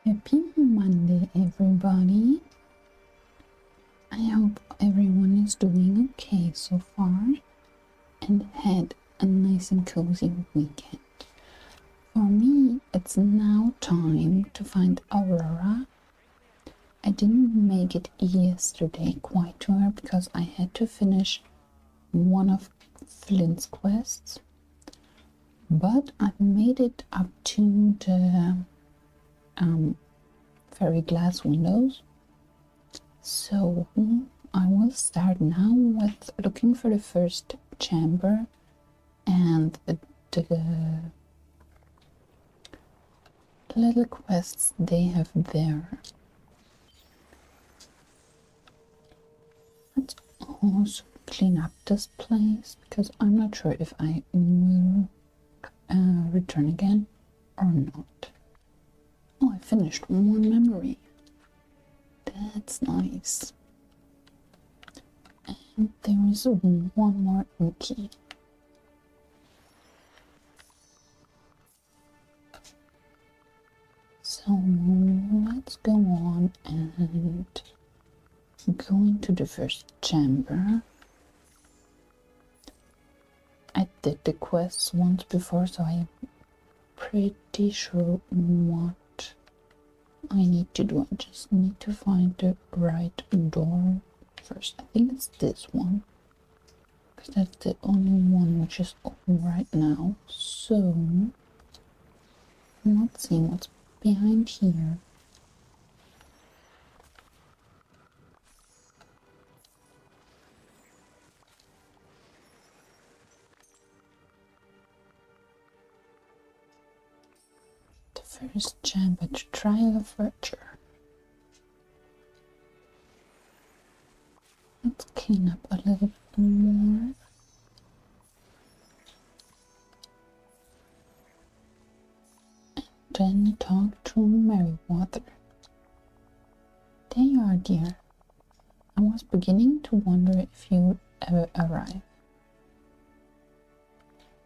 Happy Monday, everybody. I hope everyone is doing okay so far and had a nice and cozy weekend. For me, it's now time to find Aurora. I didn't make it yesterday quite to her because I had to finish one of Flint's quests, but I made it up to the fairy glass windows. So I will start now with looking for the first chamber and the little quests they have there. Let's also clean up this place because I'm not sure if I will return again or not. Oh, I finished one memory. That's nice. And there is one more key. So let's go on and go into the first chamber. I did the quests once before, so I'm pretty sure what I need to do. I just need to find the right door first. I think it's this one, because that's the only one which is open right now. So I'm not seeing what's behind here. The first chamber, the trial of virtue. Let's clean up a little bit more. And then talk to Merrywater. There you are, dear. I was beginning to wonder if you'd ever arrive.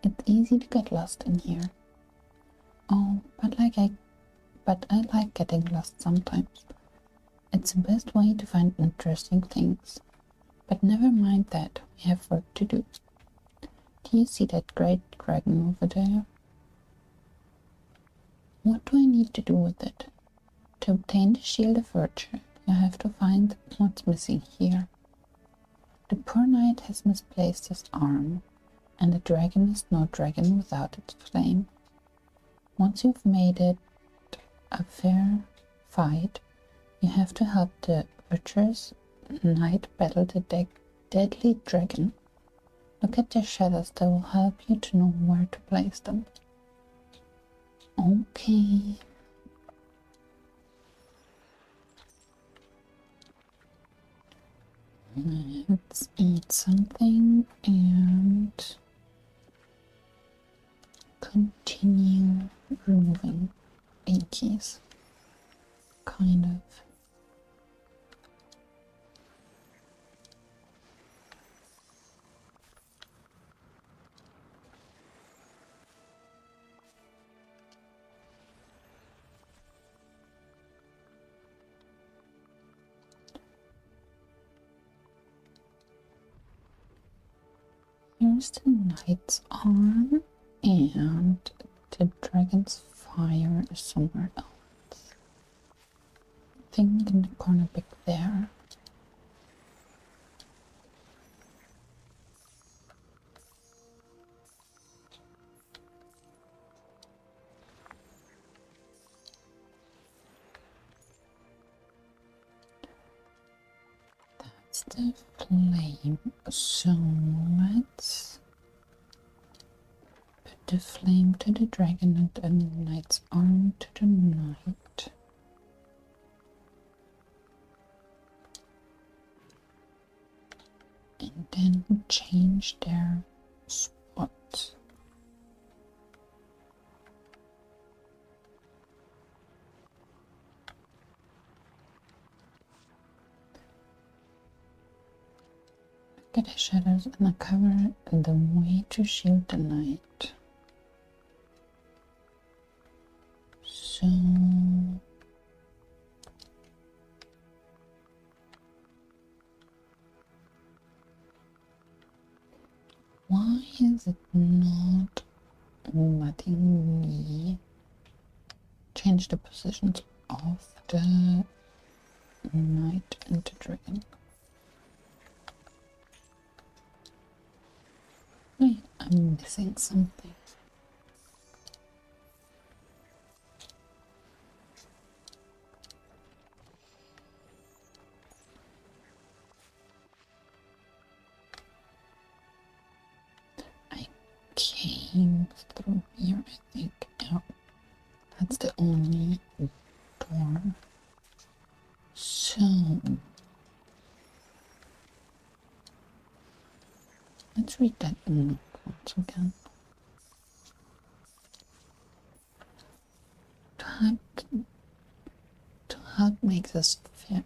It's easy to get lost in here. Oh, but I like getting lost sometimes. It's the best way to find interesting things. But never mind that, we have work to do. Do you see that great dragon over there? What do I need to do with it? To obtain the Shield of Virtue, you have to find what's missing here. The poor knight has misplaced his arm, and the dragon is no dragon without its flame. Once you've made it a fair fight, you have to help the virtuous knight battle the deadly dragon. Look at their shadows, they will help you to know where to place them. Okay. Let's eat something and continue removing inkies. Kind of. Here's the knight's arm, and the dragon's fire is somewhere else. I think in the corner back there. That's the flame. So let's put the flame to the dragon and the knight's arm to the knight. And then change their spots. Look at the shadows and the cover the way to shield the knight. So is it not letting me change the positions of the knight and the dragon? Wait, I'm missing something. I came through here, I think. Oh, that's the only door. So let's read that note once again. To help make this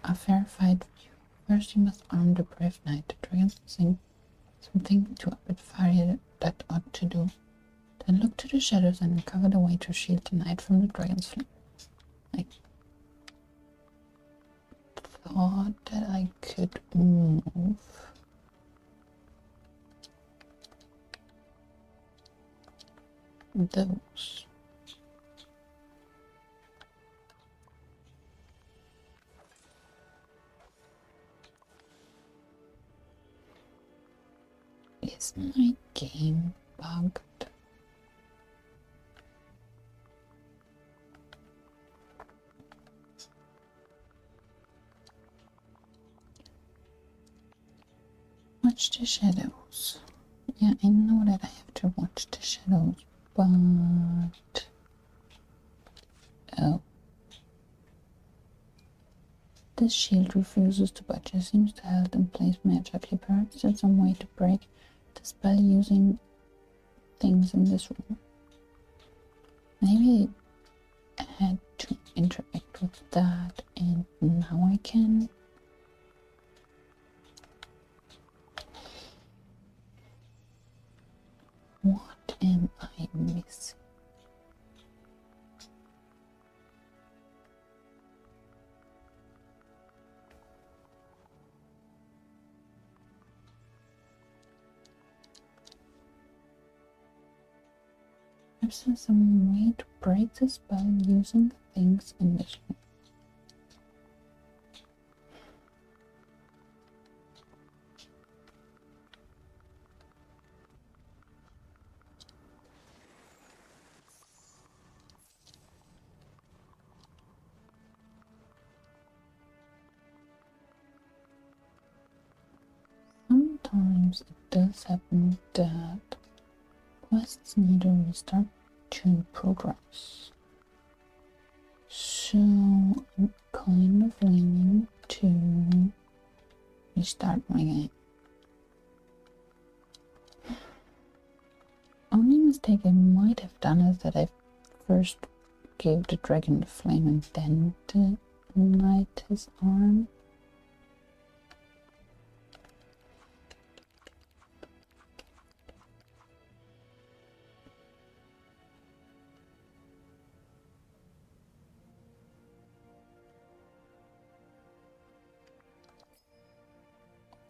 a fair fight for you, first you must arm the brave knight. The dragon's missing something to a bit fire that ought to do. Then look to the shadows and recover the way to shield the knight from the dragon's flame. I thought that I could move. Those. Is my game bugged? Watch the shadows. Yeah, I know that I have to watch the shadows, but oh, this shield refuses to budge. It seems to held in place magically. Perhaps there's some way to break the spell using things in this room. Maybe I had to interact with that, and now I can. What am I missing? Perhaps there's some way to break the spell using things in this room. Sometimes it does happen that quests need a restart to progress. So I'm kind of leaning to restart my game. Only mistake I might have done is that I first gave the dragon the flame and then the knight his arm.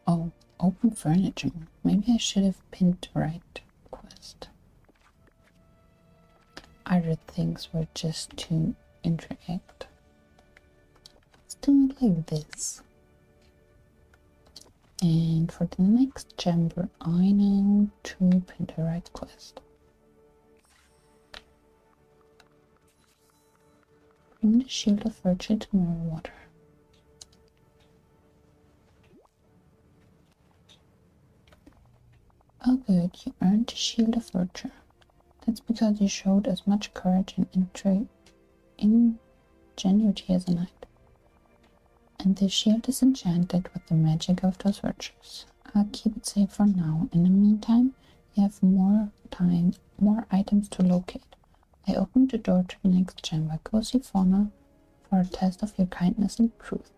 Oh, open furniture. Maybe I should have pinned the right quest. Other things were just to interact. Let's do it like this. And for the next chamber, I know to pin the right quest. Bring the shield of virtue to mirror water. Oh good, you earned the shield of virtue. That's because you showed as much courage and ingenuity as a knight. And the shield is enchanted with the magic of those virtues. I'll keep it safe for now. In the meantime, you have more items to locate. I opened the door to the next chamber. Go see Fauna for a test of your kindness and truth.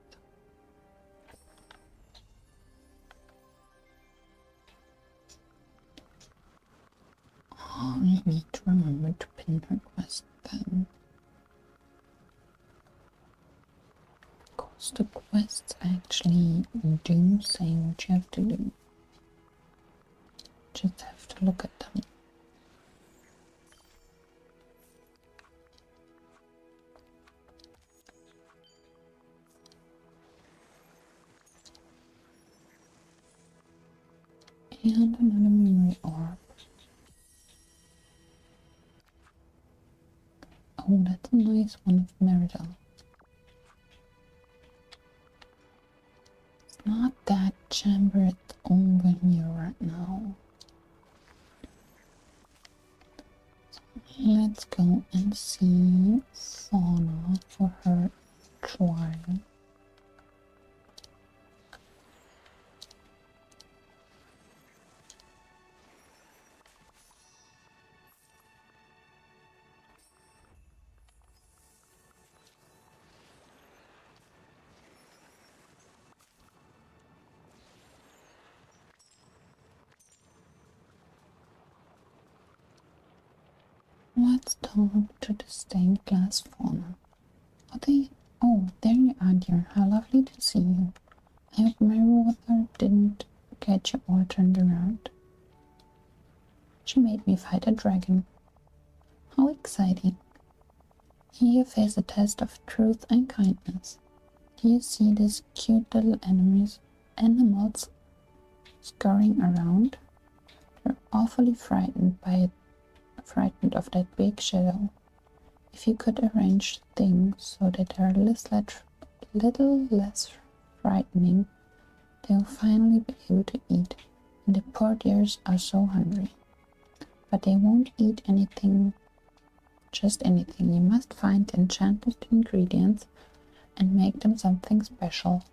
Oh, I need to remember to pin her quest then. Because the quests actually do say what you have to do. Just have to to look at them. And another memory orb. Oh, that's a nice one of Meridel. It's not that chamber, it's over here right now. So let's go and see Fauna for her trial. Let's talk to the stained glass Fauna. Oh, there you are, dear. How lovely to see you. I hope my water didn't get you all turned around. She made me fight a dragon. How exciting. Here you face a test of truth and kindness. Do you see these cute little animals scurrying around? They're awfully frightened of that big shadow. If you could arrange things so that they're a little less frightening, they'll finally be able to eat, and the poor dears are so hungry. But they won't eat anything, just anything. You must find enchanted ingredients and make them something special.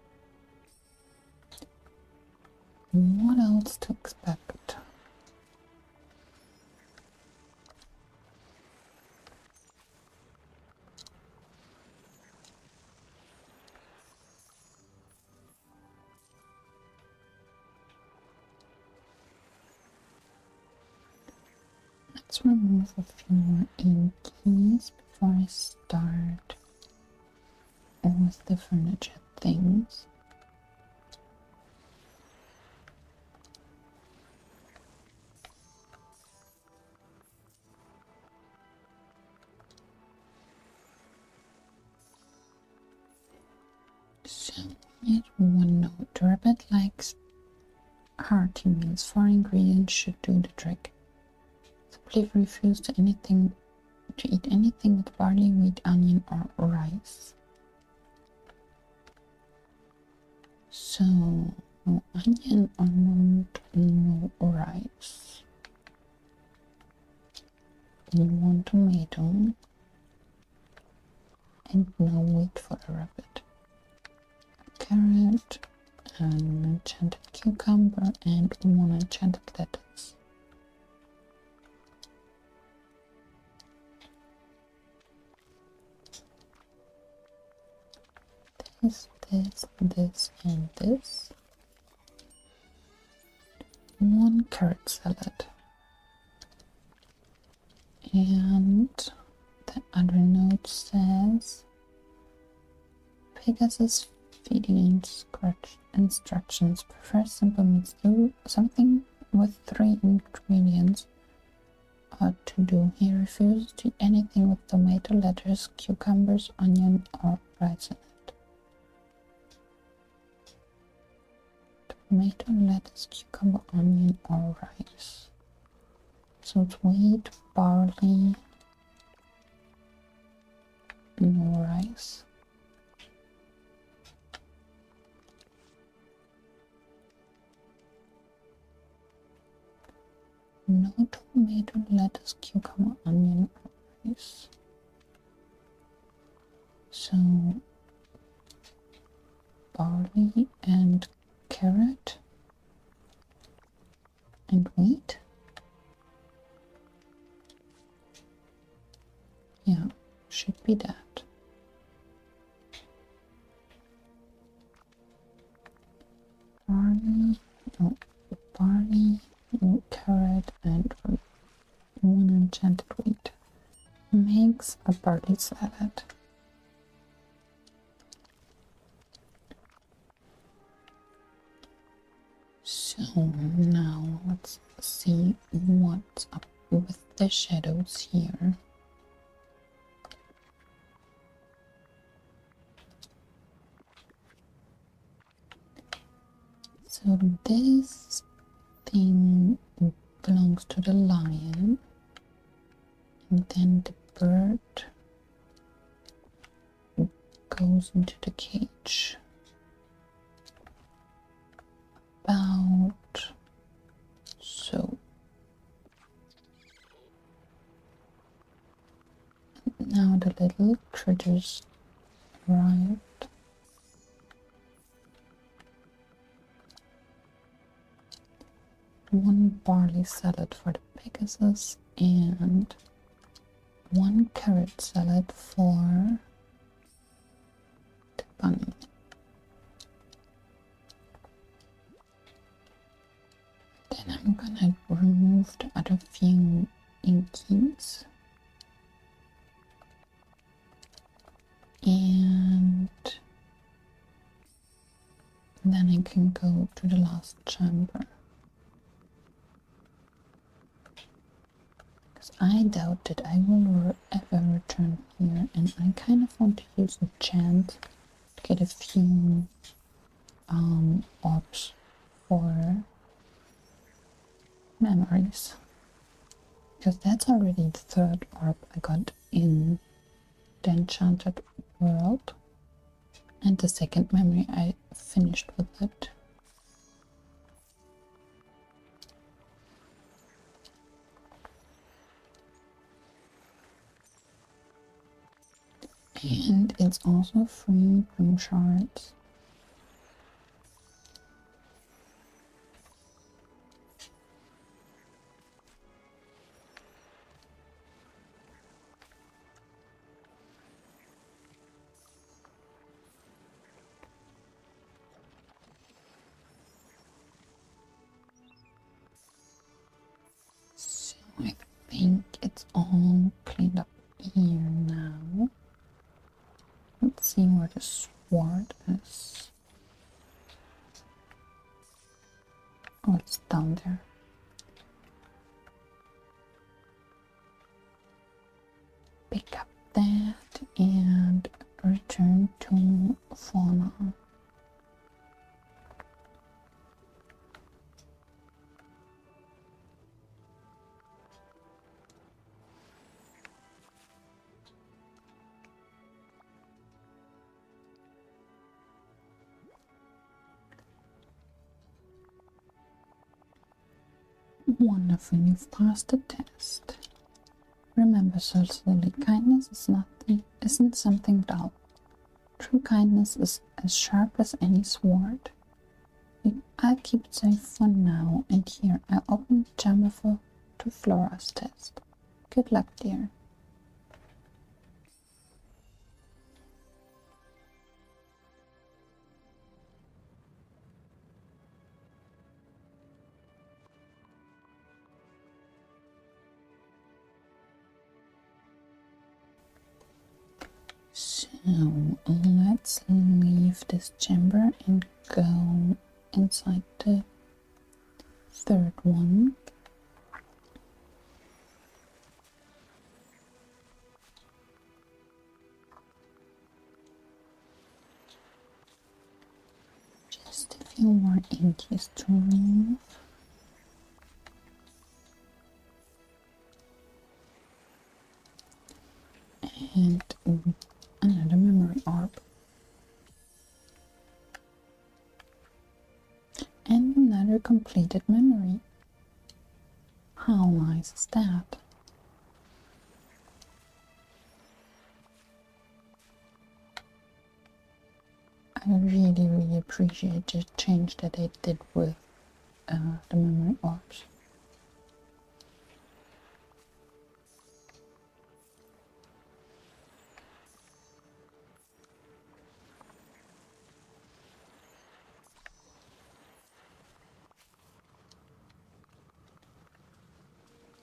What else to expect? Let's remove a few more ink keys before I start with the furniture things. So, here's one note. The rabbit likes hearty meals. 4 ingredients should do the trick. Simply refuse to eat anything with barley, wheat, onion, or rice. So, no onion, almond, no rice. 1 tomato, and no wheat for the rabbit. A carrot, an enchanted cucumber, and 1 enchanted lettuce. This, and this. 1 carrot salad. And the other note says Pegasus feeding instructions. Prefer simple meats. Do something with 3 ingredients to do. He refuses to eat anything with tomato, lettuce, cucumbers, onion, or rice in it. Tomato, lettuce, cucumber, onion, or rice. So it's wheat, barley, no rice. No tomato, lettuce, cucumber, onion, or rice. So barley and carrot and wheat. Yeah, should be that. Barley, carrot, and 1 enchanted wheat makes a barley salad. So now let's see what's up with the shadows here. So this thing belongs to the lion, and then the bird goes into the cage. About so. Now the little critters arrived. One barley salad for the Pegasus and one carrot salad for the bunny. Then I'm gonna remove the other few inkies. And then I can go to the last chamber. Because I doubt that I will ever return here, and I kind of want to use a chant to get a few orbs for memories. Because that's already the third orb I got in the enchanted world, and the second memory I finished with it. And it's also free from shards. So I think it's all cleaned up here now. Let's see where the sword is. Oh, it's down there. Pick up that and return to Fauna. Wonderful, you've passed the test. Remember, Soso, kindness isn't something dull. True kindness is as sharp as any sword. I'll keep it safe for now, and here I'll open the chamber to Flora's test. Good luck, dear. So let's leave this chamber and go inside the third one. Just a few more inkies to remove. And another memory orb. And another completed memory. How nice is that? I really appreciate the change that they did with the memory orbs.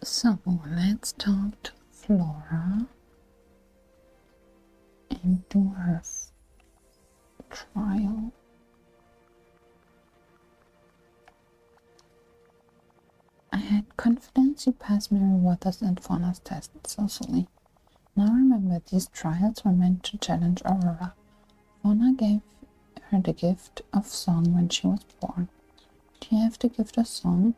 So let's talk to Flora and do her trial. I had confidence, you passed Merryweather's and Fauna's test so silly. Now remember, these trials were meant to challenge Aurora. Fauna gave her the gift of song when she was born. Do you have the gift of song?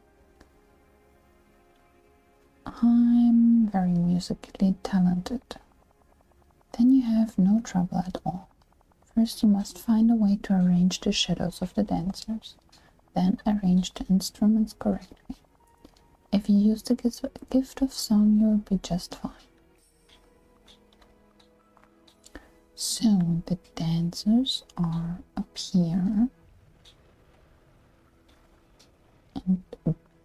I'm very musically talented. Then you have no trouble at all. First, you must find a way to arrange the shadows of the dancers. Then arrange the instruments correctly. If you use the gift of song, you will be just fine. So the dancers are up here, and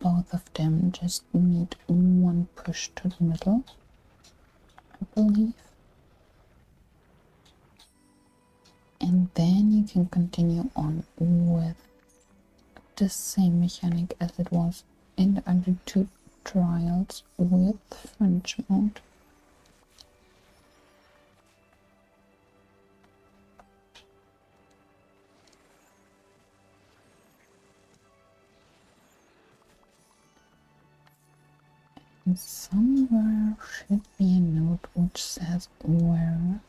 both of them just need one push to the middle, I believe. And then you can continue on with the same mechanic as it was in the other two trials with French mode. And somewhere should be a note which says where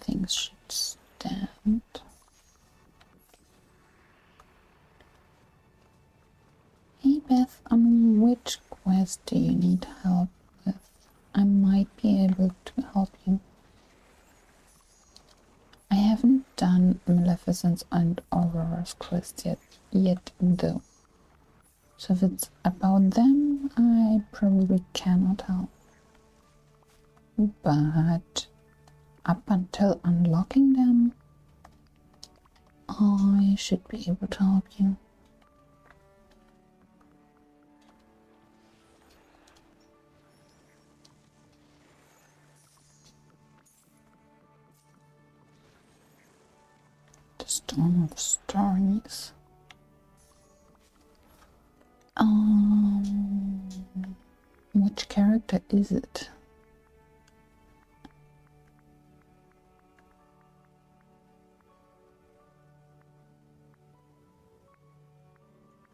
things should stand. Hey Beth, on which quest do you need help with? I might be able to help you. I haven't done Maleficent's and Aurora's quest yet though. So if it's about them, I probably cannot help. But up until unlocking them, I should be able to help you. The Storm of Stories. Which character is it?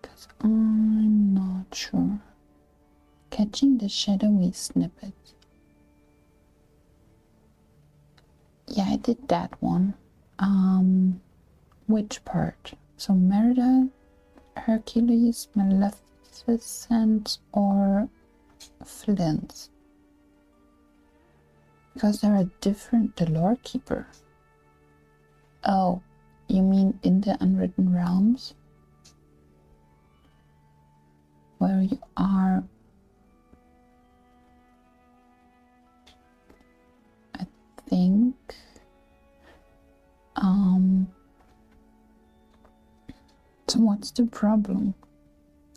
Because I'm not sure. Catching the shadowy snippet. Yeah, I did that one. Which part? So Merida, Hercules, Maleficent, or Flint? Because there are different, the Lore Keeper. Oh, you mean in the Unwritten Realms? Where you are, I think, so what's the problem?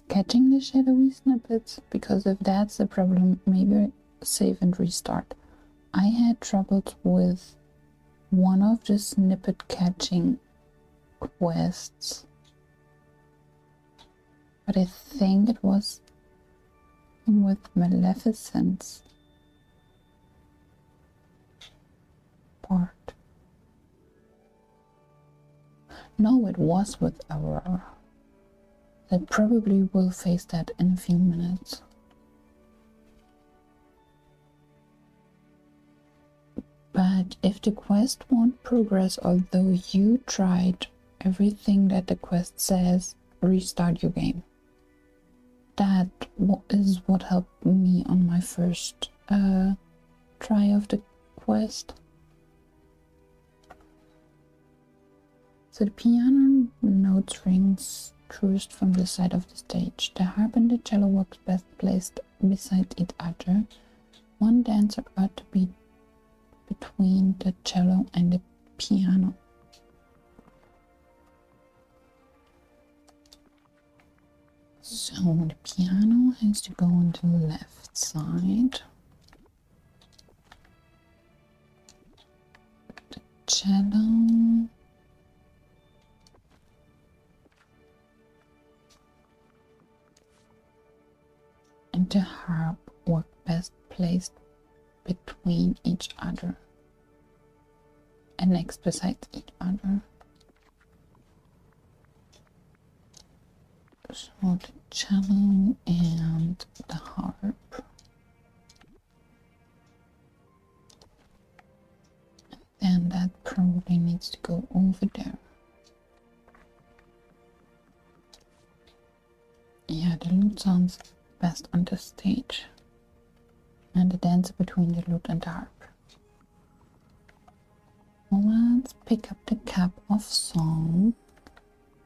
Catching the shadowy snippets? Because if that's the problem, maybe save and restart. I had troubles with one of the snippet catching quests, but I think it was with Maleficent's part. No, it was with Aurora. I probably will face that in a few minutes. But if the quest won't progress, although you tried everything that the quest says, restart your game. That is what helped me on my first try of the quest. So the piano notes rings truest from the side of the stage. The harp and the cello works best placed beside each other. One dancer ought to be between the cello and the piano. So the piano has to go on the left side. The cello and the harp work best placed between each other and next beside each other. So the cello and the harp. Then that probably needs to go over there. Yeah, the lute sounds best on the stage. And the dance between the lute and the harp. Let's pick up the cap of song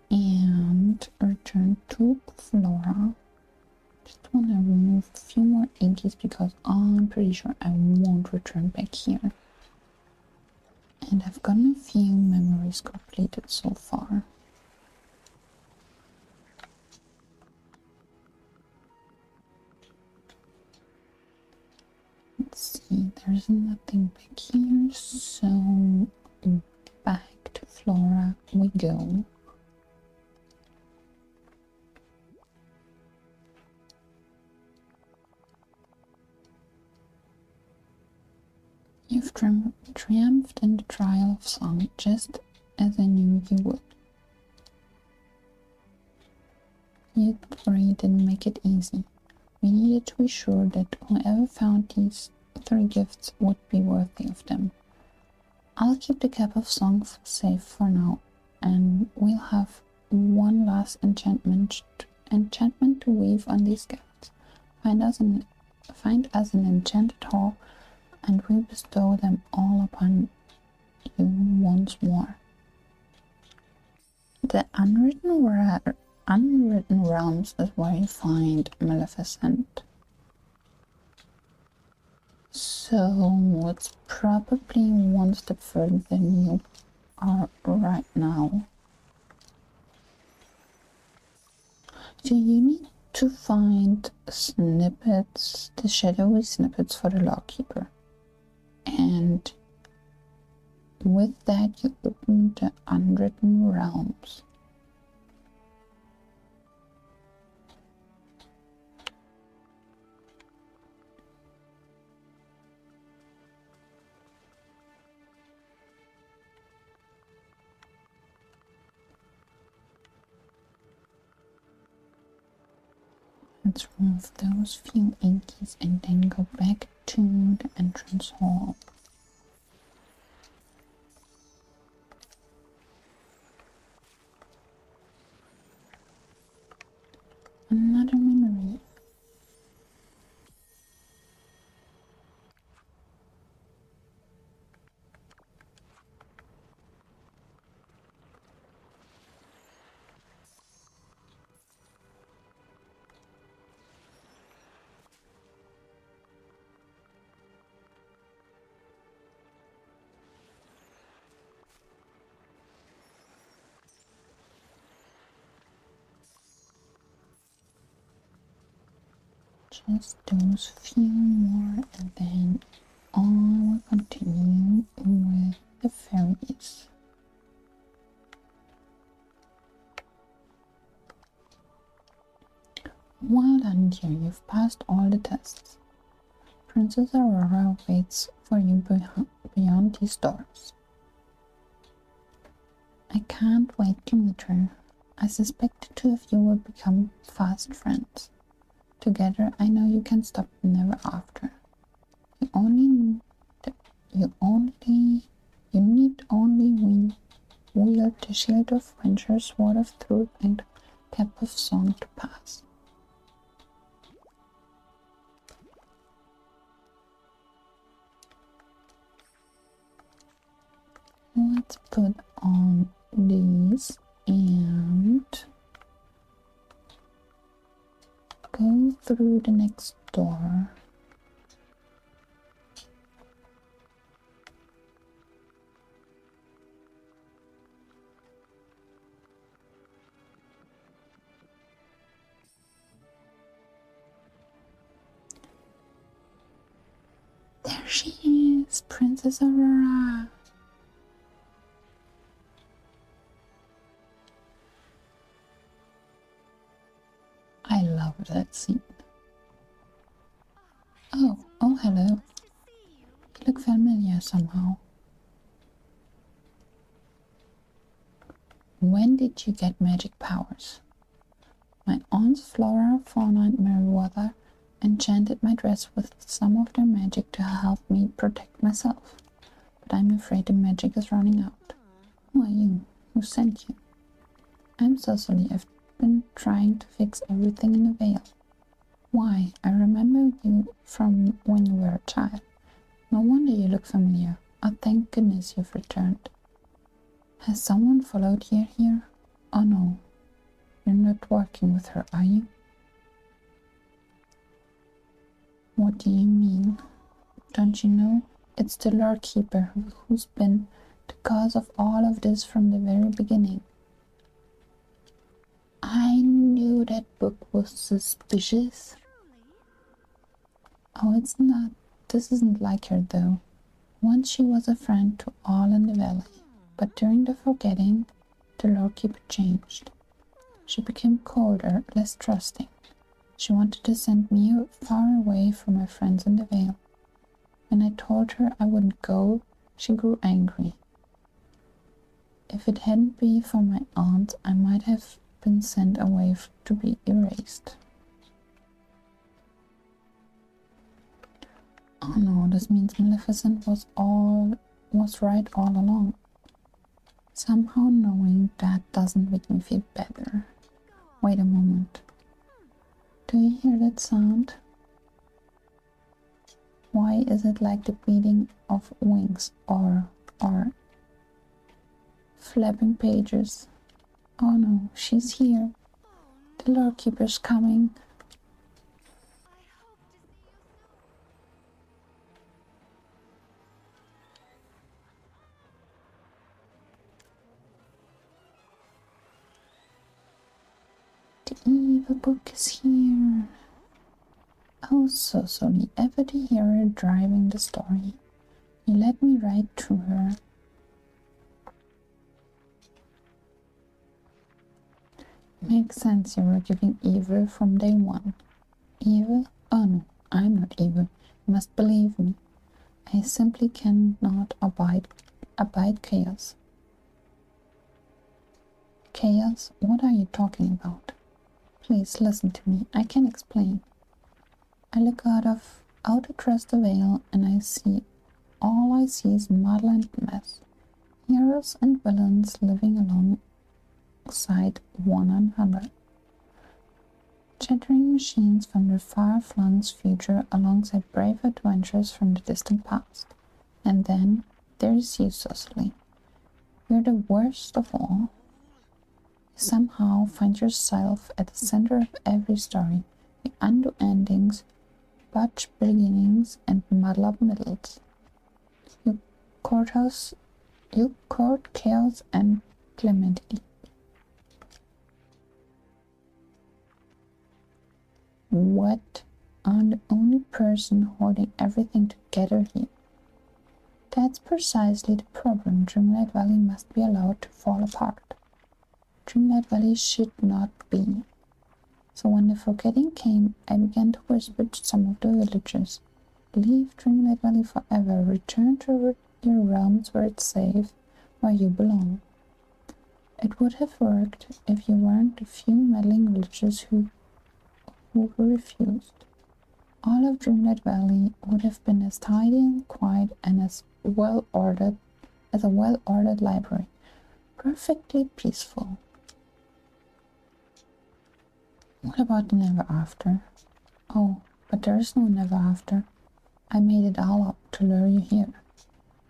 and return to Flora. Just want to remove a few more inkies because I'm pretty sure I won't return back here. And I've gotten a few memories completed so far. Let's see, there's nothing back here, so back to Flora we go. You've triumphed in the trial of song, just as I knew you would. Yet 3 didn't make it easy. We needed to be sure that whoever found these 3 gifts would be worthy of them. I'll keep the cap of song safe for now, and we'll have one last enchantment to weave on these gifts. Find us an enchanted hall, and we'll bestow them all upon you once more. The unwritten realms is where you find Maleficent. So it's probably one step further than you are right now. So you need to find snippets, the shadowy snippets for the Lawkeeper. And with that you open the unwritten realms. Let's remove those few inkies and then go back to the entrance hall. Another memory. Just those few more, and then I will continue with the fairies. Well done, dear, you've passed all the tests. Princess Aurora waits for you beyond these doors. I can't wait to meet her. I suspect the 2 of you will become fast friends. Together, I know you can stop them never after. You need only wield the shield of venture, sword of truth, and cap of song to pass. Let's put on these and go through the next door. There she is, Princess Aurora. I love that scene. Oh, hello. You look familiar somehow. When did you get magic powers? My aunts Flora, Fauna, and Meriwether enchanted my dress with some of their magic to help me protect myself. But I'm afraid the magic is running out. Who are you? Who sent you? I'm Cecily. I've been trying to fix everything in the Vale. Why, I remember you from when you were a child. No wonder you look familiar. Oh, thank goodness you've returned. Has someone followed you here? Oh no, you're not working with her, are you? What do you mean? Don't you know? It's the Lord Keeper who's been the cause of all of this from the very beginning. I knew that book was suspicious. Oh, it's not. This isn't like her, though. Once she was a friend to all in the valley, but during the forgetting, the Lord Keeper changed. She became colder, less trusting. She wanted to send me far away from my friends in the Vale. When I told her I wouldn't go, she grew angry. If it hadn't been for my aunt, I might have been sent away to be erased. Oh no, this means Maleficent was right all along. Somehow knowing that doesn't make me feel better. Wait a moment. Do you hear that sound? Why is it like the beating of wings or flapping pages? Oh no, she's here. The Lord Keeper's coming. The evil book is here. Oh, Soso, the ever the hero driving the story. You let me ride through her. Makes sense, you were giving evil from day one. Evil? Oh no, I'm not evil. You must believe me. I simply cannot abide chaos. Chaos? What are you talking about? Please listen to me. I can explain. I look out across the Vale and all I see is muddle and mess. Heroes and villains living alongside one another. Chattering machines from the far-flung future alongside brave adventurers from the distant past. And then there's you, Cecily. You're the worst of all. You somehow find yourself at the center of every story. You undo endings, botch beginnings, and muddle up middles. You court chaos and calamity. What? I'm the only person holding everything together here. That's precisely the problem. Dreamlight Valley must be allowed to fall apart. Dreamlight Valley should not be. So when the forgetting came, I began to whisper to some of the villagers, leave Dreamlight Valley forever, return to your realms where it's safe, where you belong. It would have worked if you weren't the few meddling villagers who refused. All of Dreamlight Valley would have been as tidy and quiet and as well-ordered as a well-ordered library, perfectly peaceful. What about the never after? Oh, but there is no never after. I made it all up to lure you here.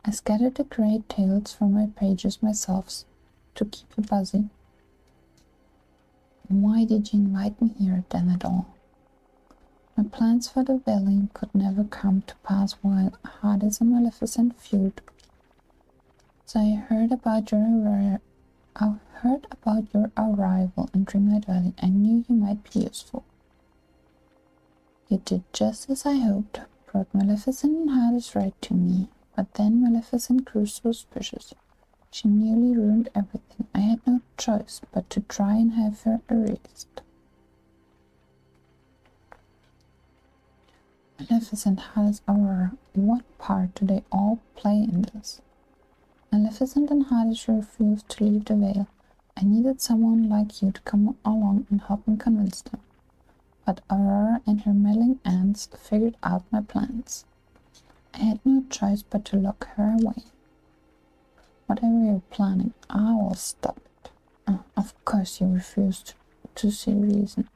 I scattered the great tales from my pages myself to keep you busy. Why did you invite me here then at all? My plans for the valley could never come to pass while Hades and Maleficent feud. So I heard about your arrival in Dreamlight Valley. I knew you might be useful. You did just as I hoped, brought Maleficent and Hades right to me, but then Maleficent grew suspicious. She nearly ruined everything. I had no choice but to try and have her erased. Maleficent, Hades, Aurora, what part do they all play in this? Maleficent and Hades refused to leave the Vale, I needed someone like you to come along and help me convince them. But Aurora and her meddling aunts figured out my plans. I had no choice but to lock her away. Whatever you're planning, I will stop it. Of course you refused to see reason.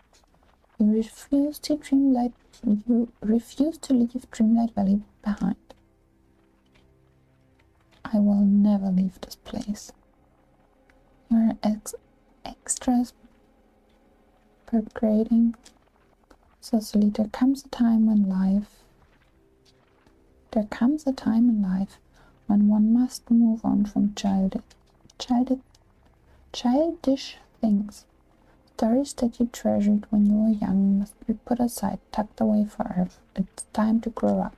You refused to leave Dreamlight Valley behind. I will never leave this place. You're extras pergrading. Cecily, there comes a time in life when one must move on from childish things. Stories that you treasured when you were young must be put aside, tucked away forever. It's time to grow up.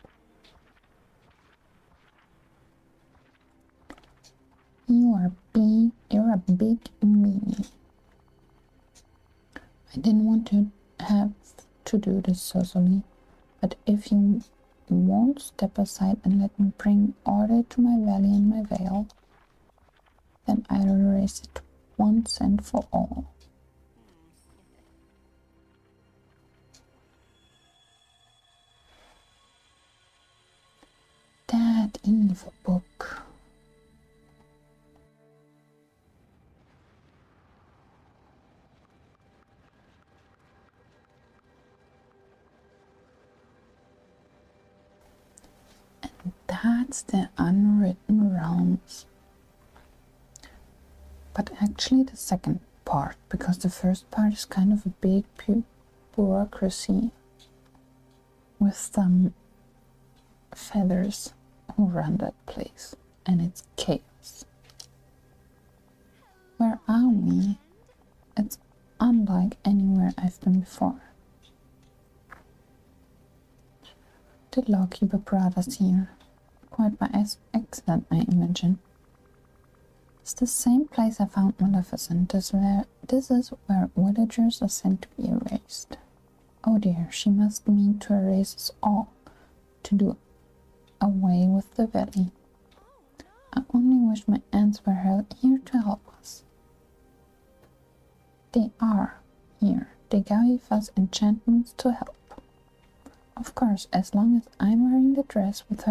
You're a big meanie. I didn't want to have to do this, Cecily, but if you won't step aside and let me bring order to my valley and my vale, then I'll erase it once and for all. That evil book. And that's the Unwritten Realms. But actually the second part, because the first part is kind of a big bureaucracy with some feathers who run that place, and it's chaos. Where are we? It's unlike anywhere I've been before. The lawkeeper brought us here, quite by accident, I imagine. It's the same place I found Maleficent. This is where villagers are sent to be erased. Oh dear, she must mean to erase us all, to do away with the valley. I only wish my aunts were here to help us. They are here. They gave us enchantments to help. Of course, as long as I'm wearing the dress with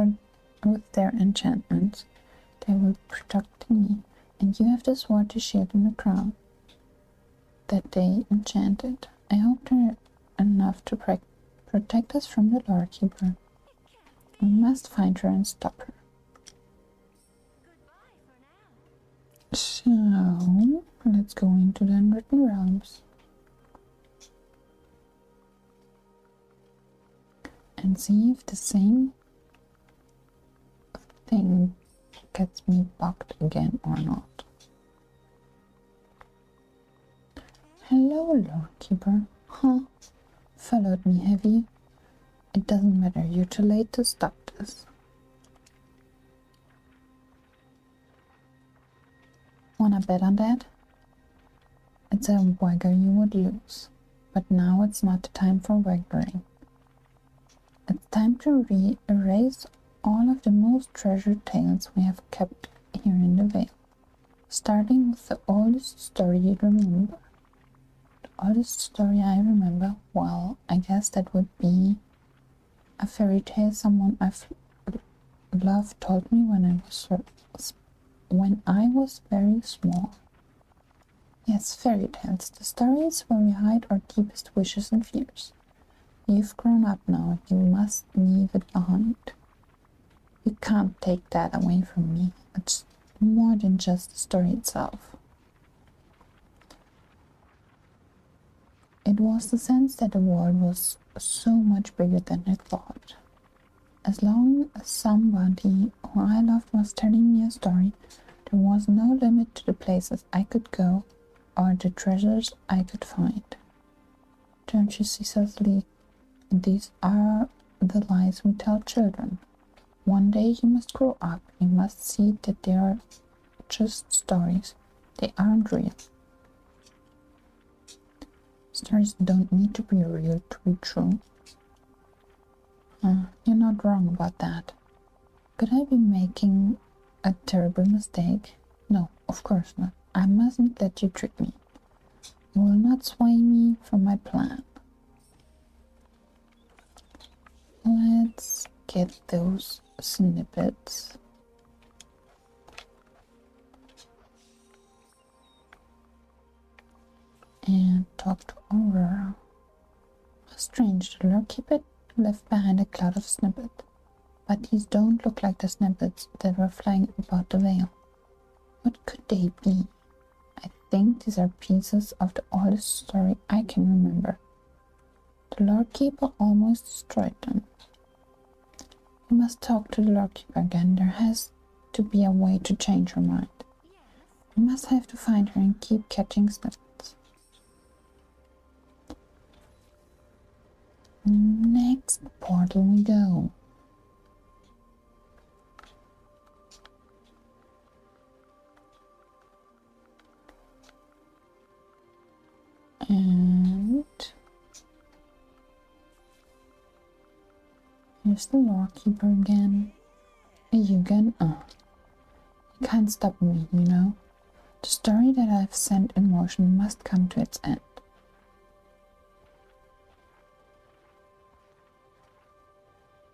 their enchantments, they will protect me, and you have the sword, the shield, and the crown that they enchanted. I hope they're enough to protect us from the lawkeeper. We must find her and stop her. So, let's go into the Unwritten Realms and see if the same thing gets me bugged again or not. Hello, Lordkeeper. Huh? Followed me, have you? It doesn't matter, you're too late to stop this. Wanna bet on that? It's a wager you would lose. But now it's not the time for wagering. It's time to erase all of the most treasured tales we have kept here in the Vale. Starting with the oldest story you remember. The oldest story I remember, well, I guess that would be a fairy tale someone I've loved told me when I was very small. Yes, fairy tales, the stories where we hide our deepest wishes and fears. You've grown up now, you must leave it behind. You can't take that away from me. It's more than just the story itself. It was the sense that the world was so much bigger than I thought. As long as somebody who I loved was telling me a story, there was no limit to the places I could go or the treasures I could find. Don't you see, Cecily? These are the lies we tell children. One day you must grow up. You must see that they are just stories. They aren't real. Stories don't need to be real to be true. You're not wrong about that. Could I be making a terrible mistake? No, of course not. I mustn't let you trick me. You will not sway me from my plan. Let's get those snippets. And talk to Aurora. Strange, the lurkeeper left behind a cloud of snippets, but these don't look like the snippets that were flying about the vale. What could they be? I think these are pieces of the oldest story I can remember. The lurkeeper almost destroyed them. We must talk to the lurkeeper again. There has to be a way to change her mind. We must have to find her and keep catching snippets. Next portal we go. And here's the lawkeeper again. You again? Oh, you can't stop me, you know. The story that I've set in motion must come to its end.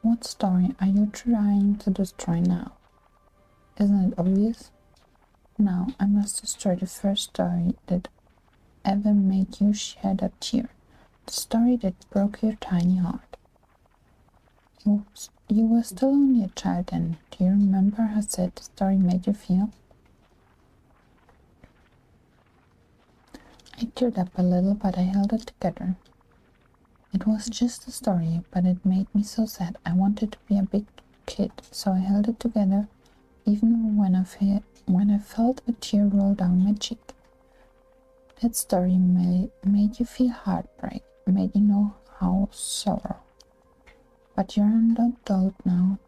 What story are you trying to destroy now? Isn't it obvious? Now I must destroy the first story that ever made you shed a tear. The story that broke your tiny heart. You were still only a child then. Do you remember how sad the story made you feel? I teared up a little, but I held it together. It was just a story, but it made me so sad. I wanted to be a big kid, so I held it together, even when I felt a tear roll down my cheek. That story made you feel heartbreak, made you know how sorrow. But you're an adult now.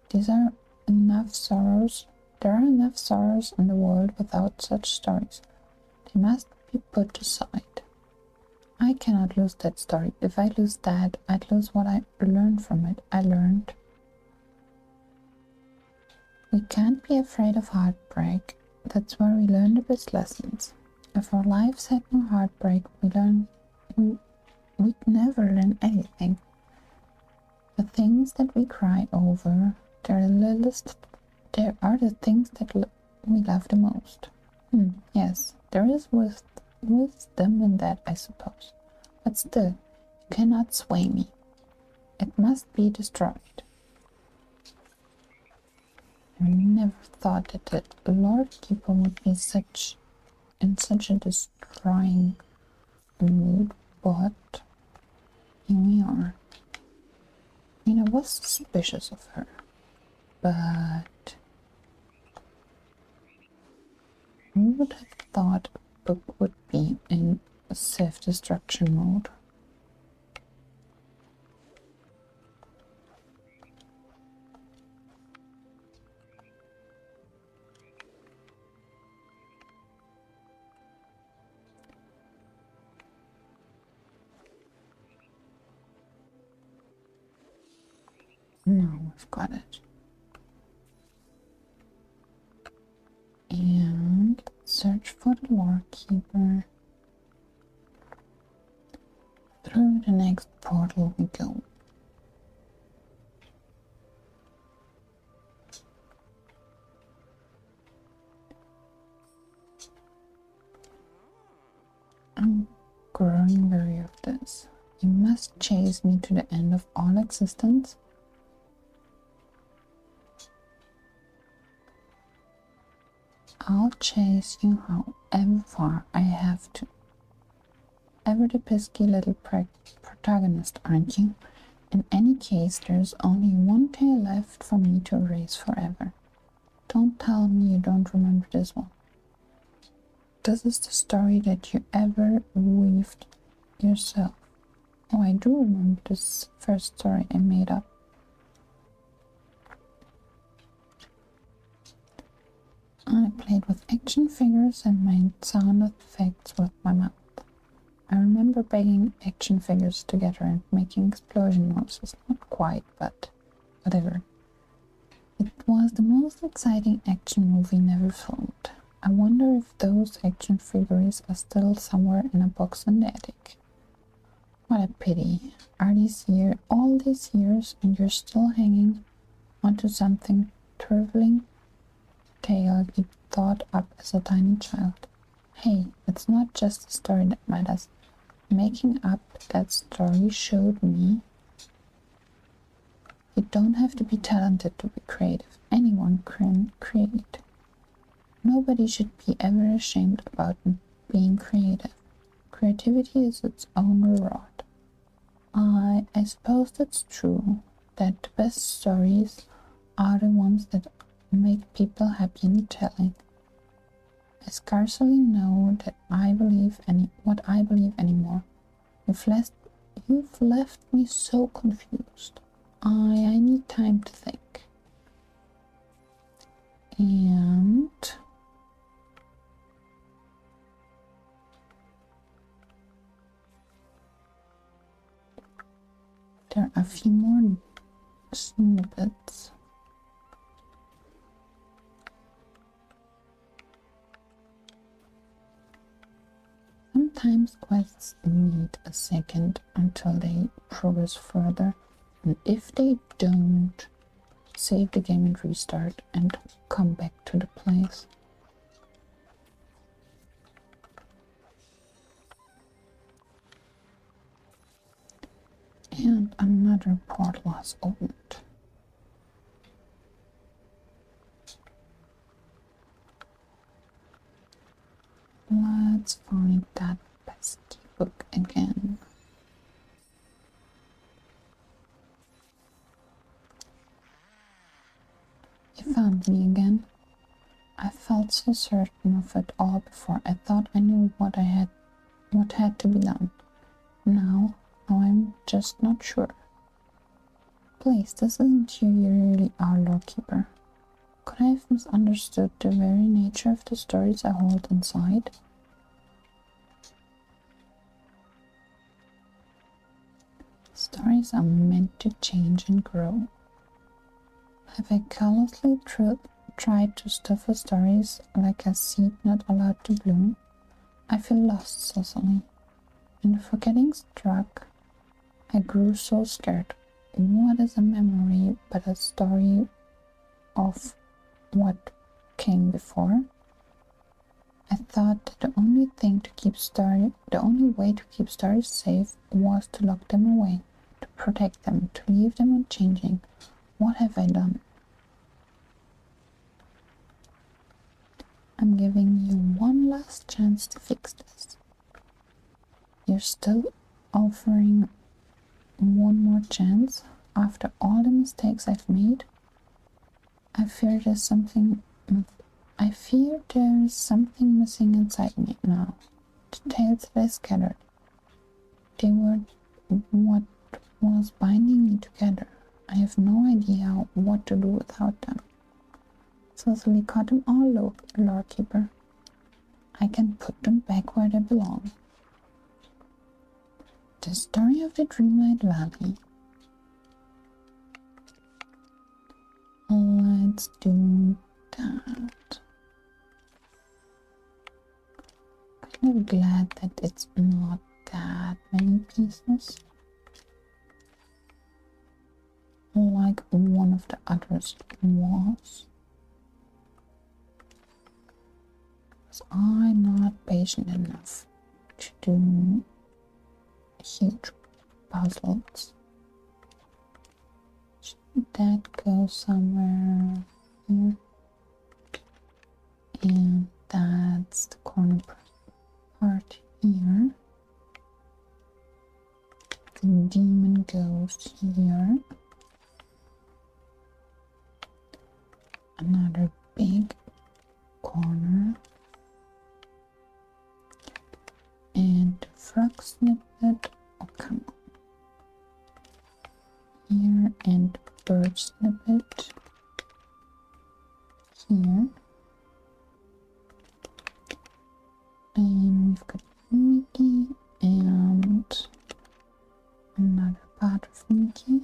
There are enough sorrows in the world without such stories. They must be put aside. I cannot lose that story. If I lose that, I'd lose what I learned from it. I learned. We can't be afraid of heartbreak. That's where we learn the best lessons. If our lives had no heartbreak, we'd never learn anything. The things that we cry over, they are the things that we love the most. Yes, there is wisdom in that, I suppose. But still, you cannot sway me. It must be destroyed. I never thought that the Lord Keeper would be in such a destroying mood, but here we are. I mean, I was suspicious of her, but who would have thought a book would be in a self-destruction mode? Now we've got it. And search for the Lord Keeper. Through the next portal we go. I'm growing weary of this. You must chase me to the end of all existence. I'll chase you however far I have to. Ever the pesky little protagonist, aren't you? In any case, there's only one tale left for me to erase forever. Don't tell me you don't remember this one. This is the story that you ever weaved yourself. Oh, I do remember this first story I made up. I played with action figures and made sound effects with my mouth. I remember banging action figures together and making explosion noises. Not quite, but whatever. It was the most exciting action movie never filmed. I wonder if those action figures are still somewhere in a box in the attic. What a pity. Are these here all these years and you're still hanging onto something trifling tale you thought up as a tiny child? Hey, it's not just a story that matters. Making up that story showed me you don't have to be talented to be creative. Anyone can create. Nobody should be ever ashamed about being creative. Creativity is its own reward. I suppose that's true, that the best stories are the ones that make people happy in telling. I scarcely know that what I believe anymore. You've left me so confused. I need time to think. And there are a few more snippets. Sometimes quests need a second until they progress further, and if they don't, save the game and restart and come back to the place. And another portal has opened. Let's find that pesky book again. You found me again. I felt so certain of it all before. I thought I knew what had to be done. Now I'm just not sure. Please, this isn't you really are, Lordkeeper. Could I have misunderstood the very nature of the stories I hold inside? Stories are meant to change and grow. Have I callously tried to stuff a stories like a seed not allowed to bloom? I feel lost, Cecily. When the forgetting struck, I grew so scared. What is a memory but a story of what came before? I thought that the only way to keep stories safe was to lock them away, to protect them, to leave them unchanging. What have I done? I'm giving you one last chance to fix this. You're still offering one more chance after all the mistakes I've made? I fear there is something missing inside me now. The tales that I scattered, they were what was binding me together. I have no idea what to do without them. Cecily caught them all, Lordkeeper. I can put them back where they belong. The story of the Dreamlight Valley. Let's do that. Kind of glad that it's not that many pieces, like one of the others was. Was I not patient enough to do huge puzzles? Should that go somewhere here? And that's the corner part here. The demon goes here. Another big corner. And the frog snippet. Oh, come on. Here, and bird snippet here. And we've got Mickey and another part of Mickey.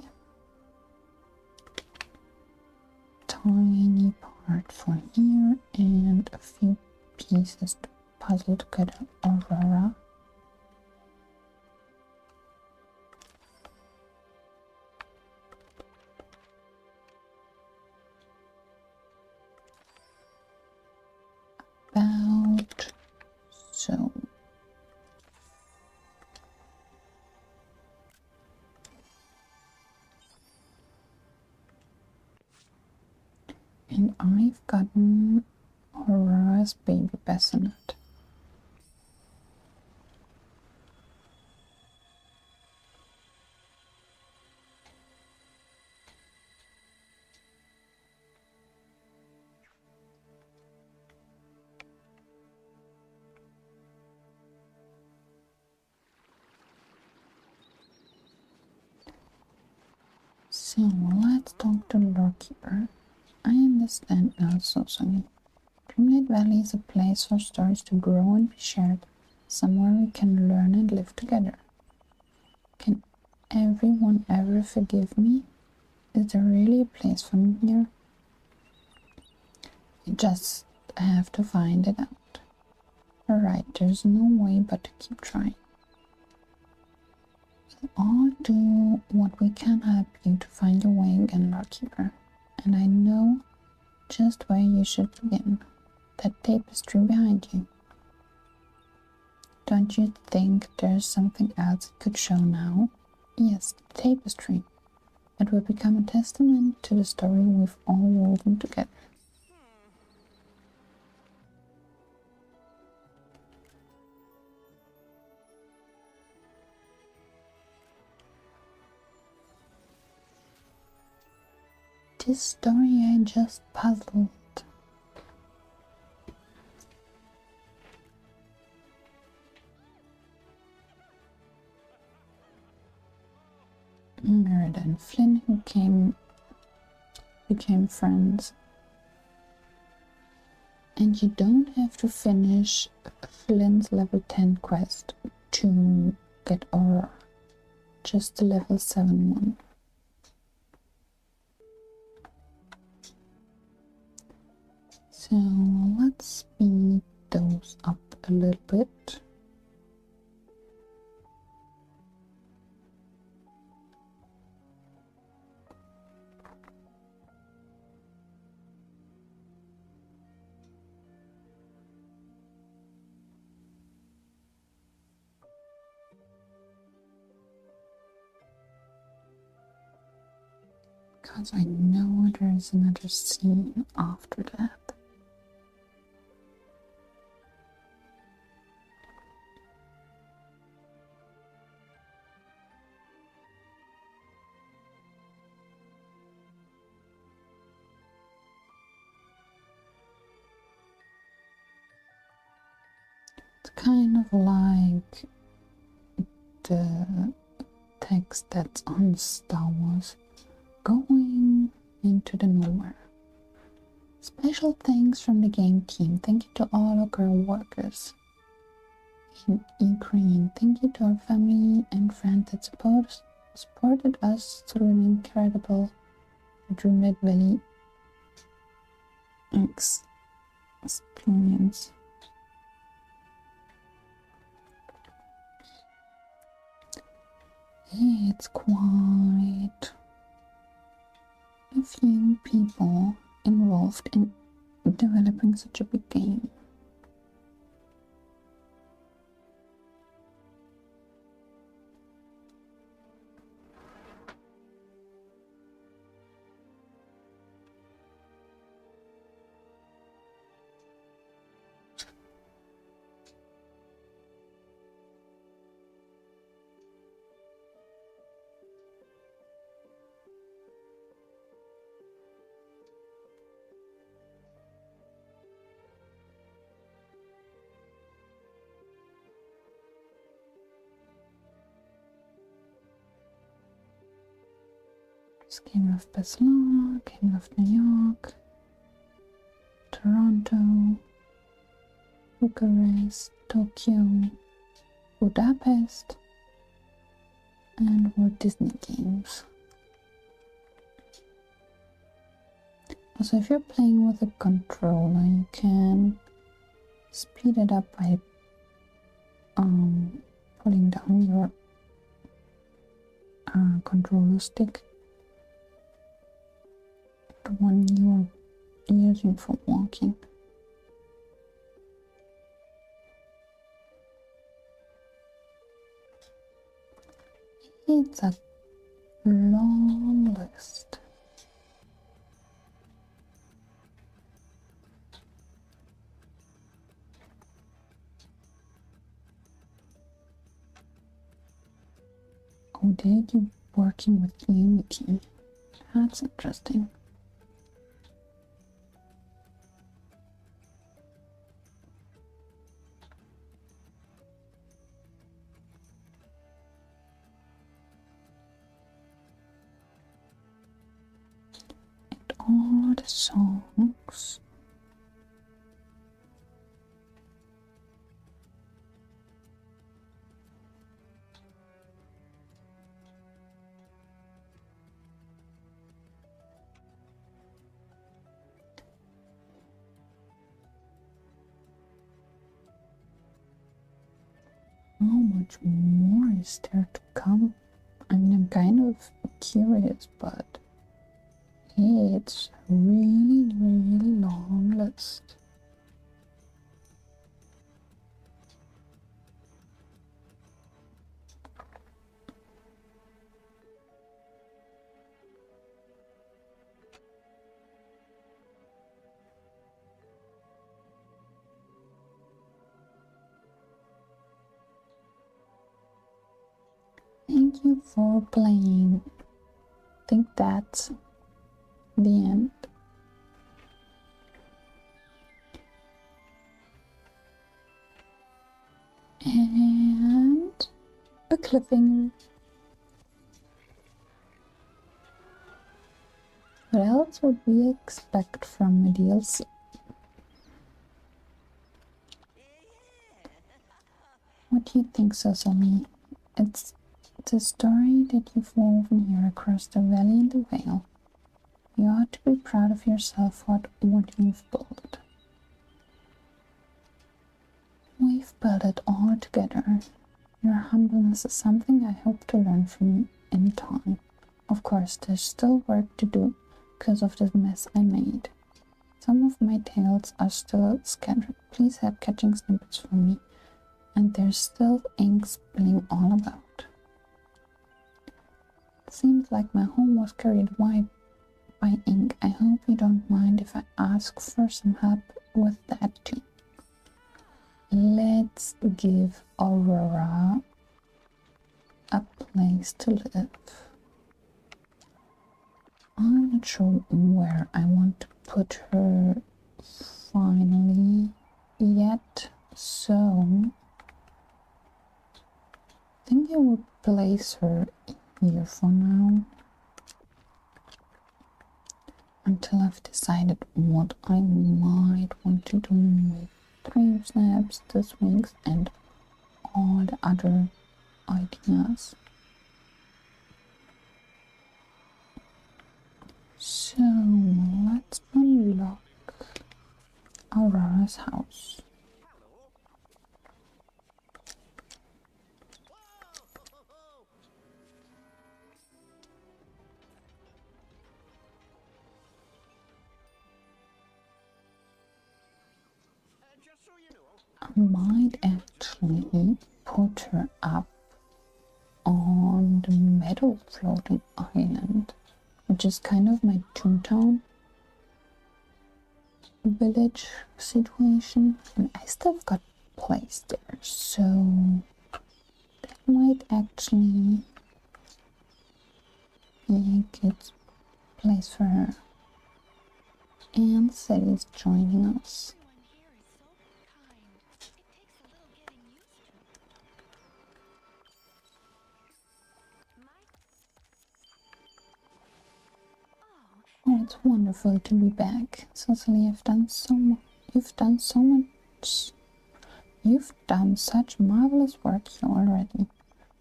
Tiny part for here and a few pieces to puzzle together Aurora. About so. And I've gotten Aurora's baby bassinet. So let's talk to the Lordkeeper. I understand now, Soso. Dreamlight Valley is a place for stories to grow and be shared, somewhere we can learn and live together. Can everyone ever forgive me? Is there really a place for me here? You just have to find it out. Alright, there's no way but to keep trying. We'll all do what we can help you to find your way again, Lordkeeper. And I know just where you should begin. That tapestry behind you. Don't you think there's something else it could show now? Yes, the tapestry. It will become a testament to the story we've all woven together. This story I just puzzled. Merida and Flynn who became friends. And you don't have to finish Flynn's level 10 quest to get Aurora. Just the level 7 one. So let's speed those up a little bit. Because I know there's another scene after that. It's kind of like the text that's on Star Wars. Going into the nowhere. Special thanks from the game team. Thank you to all our girl workers in Ukraine. Thank you to our family and friends that supported us through an incredible Dreamlight Valley experience. It's quite a few people involved in developing such a big game. Came of Barcelona, came of New York, Toronto, Bucharest, Tokyo, Budapest, and Walt Disney games. Also, if you're playing with a controller, you can speed it up by pulling down your controller stick, the one you are using for walking. It's a long list. Oh, they're working with Unity. That's interesting. And all the songs. How much more is there to come? I mean, I'm kind of curious, but it's a really, really long list. Thank you for playing. I think that's the end. And a cliffhanger. What else would we expect from a DLC? What do you think, Soso? It's a story that you've woven here across the valley and the vale. You ought to be proud of yourself for what you've built. We've built it all together. Your humbleness is something I hope to learn from in time. Of course, there's still work to do because of the mess I made. Some of my tales are still scattered. Please help catching snippets for me. And there's still ink spilling all about. It seems like my home was carried away by ink. I hope you don't mind if I ask for some help with that too. Let's give Aurora a place to live. I'm not sure where I want to put her finally yet, so I think I will place her here for now until I've decided what I might want to do with dream snaps, the swings, and all the other ideas. So let's unlock Aurora's house. I might actually put her up on the metal floating island, which is kind of my Toontown village situation, and I still got place there, so that might actually be a good place for her. And Sally's joining us. Oh, it's wonderful to be back. Cecily, you've done so much. You've done such marvelous work here already.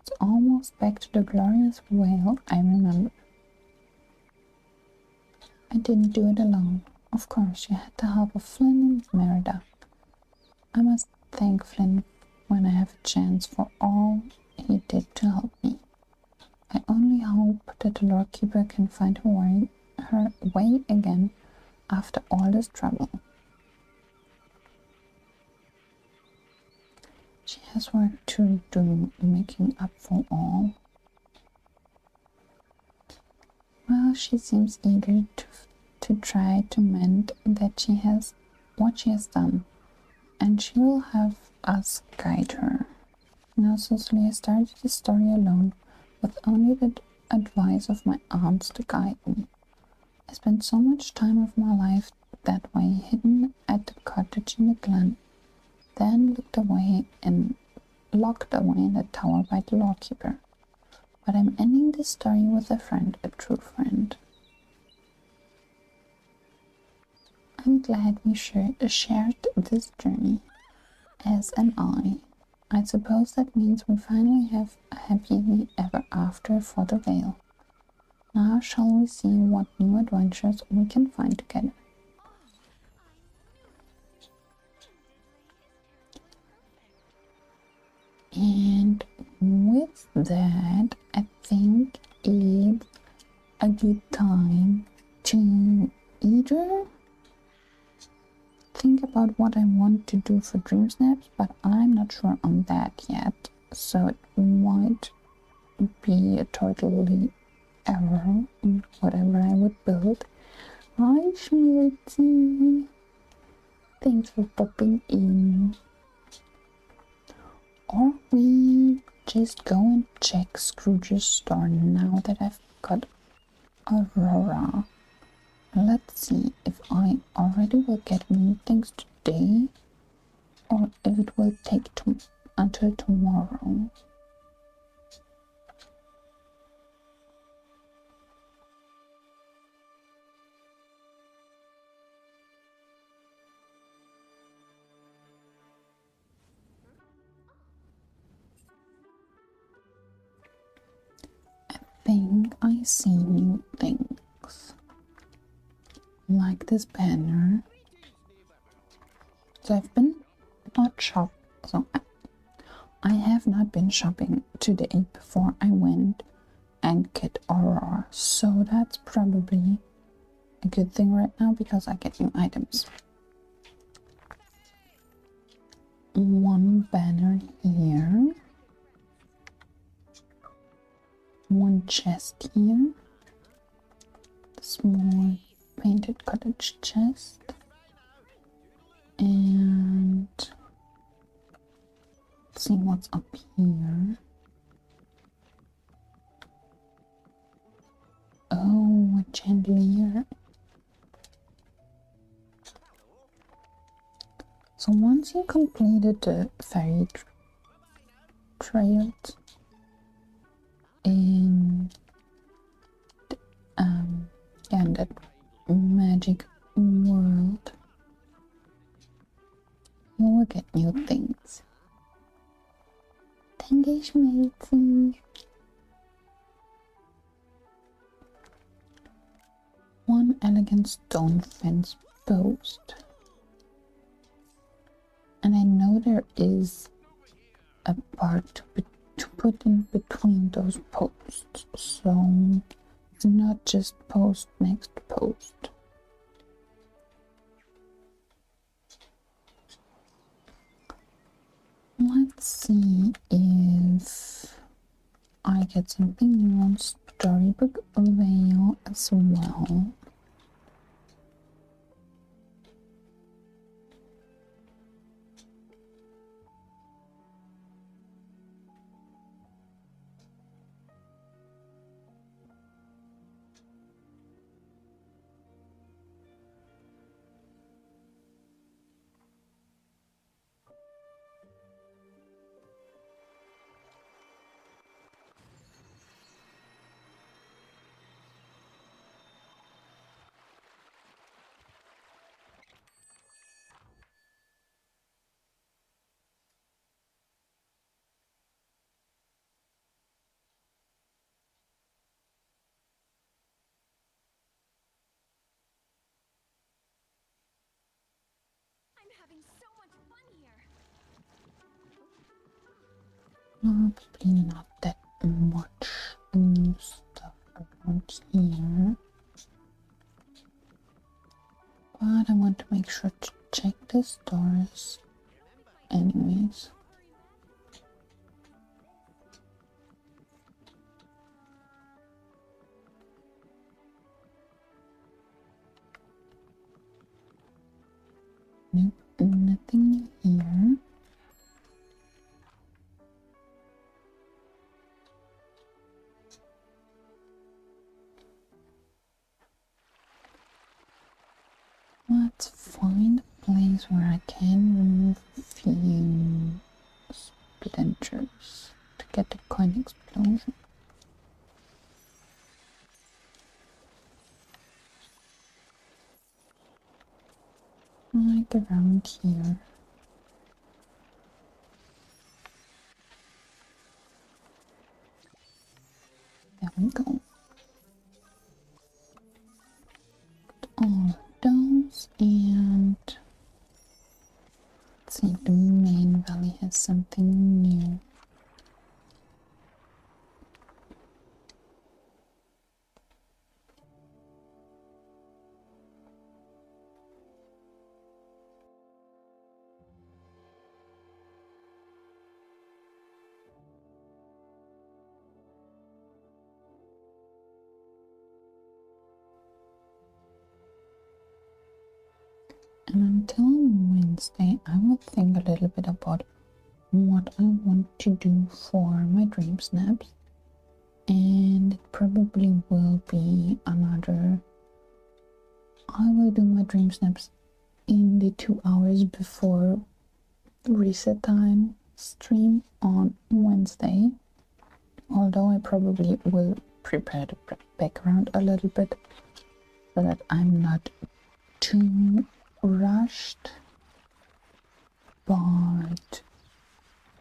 It's almost back to the glorious Vale I remember. I didn't do it alone. Of course, you had the help of Flynn and Merida. I must thank Flynn when I have a chance for all he did to help me. I only hope that the Lordkeeper can find her way again after all this trouble. She has work to do making up for all. Well, she seems eager to try to mend what she has done, and she will have us guide her. Now, Cecily, I started the story alone, with only the advice of my aunts to guide me. I spent so much time of my life that way, hidden at the cottage in the glen, then locked away in the tower by the Lordkeeper. But I'm ending this story with a friend, a true friend. I'm glad we shared this journey, as am I. I suppose that means we finally have a happily ever after for the Vale. Now shall we see what new adventures we can find together. And with that, I think it's a good time to either think about what I want to do for Dream Snaps, but I'm not sure on that yet, so it might be a totally error in whatever I would build. Hi Schmilty! Thanks for popping in. Or we just go and check Scrooge's store now that I've got Aurora. Let's see if I already will get new things today or if it will take until tomorrow. I think I see new things. Like this banner. So I've been not shop. So I have not been shopping today before I went and get Aurora. So that's probably a good thing right now because I get new items. One banner here. One chest here. Small painted cottage chest. And let's see what's up here. Oh, a chandelier. So once you completed the fairy trails in that magic world, you will get new things. Thank you, Schmelzy. One elegant stone fence post. And I know there is a part to put in between those posts, so it's not just post next post. Let's see if I get something new on Storybook Vale as well. I'm having so much fun Probably not that much new stuff around here. But I want to make sure to check the stores anyways. Nope, nothing here. Let's find a place where I can remove a few splinters to get the coin explosion. Like around here. There we go. Put all of those, and let's see if the main valley has something new. And until Wednesday, I will think a little bit about what I want to do for my dream snaps. And it probably will be another... I will do my dream snaps in the 2 hours before reset time stream on Wednesday. Although I probably will prepare the background a little bit so that I'm not too rushed, but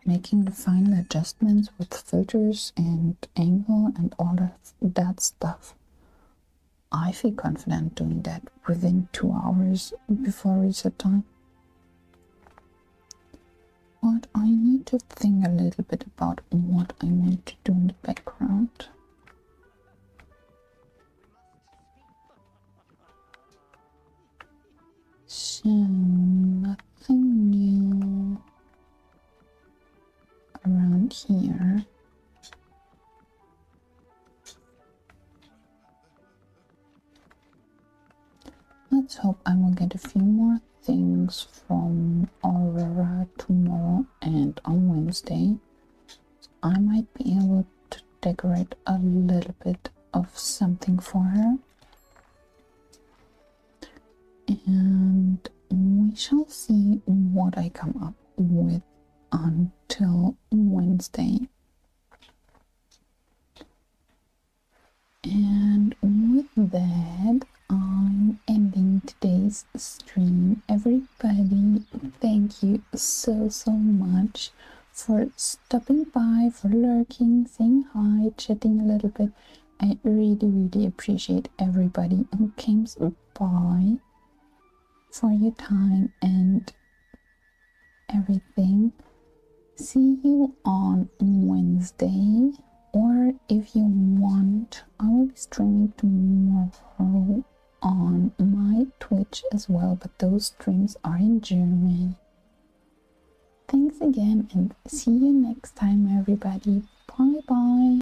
making the final adjustments with filters and angle and all that stuff, I feel confident doing that within 2 hours before reset time. But I need to think a little bit about what I want to do in the background. So, nothing new around here. Let's hope I will get a few more things from Aurora tomorrow and on Wednesday. So I might be able to decorate a little bit of something for her. And we shall see what I come up with until Wednesday. And with that, I'm ending today's stream. Everybody, thank you so much for stopping by, for lurking, saying hi, chatting a little bit. I really appreciate everybody who came by, for your time and everything. See you on Wednesday, or if you want, I will be streaming tomorrow on my Twitch as well, but those streams are in German. Thanks again, and see you next time, everybody. Bye bye.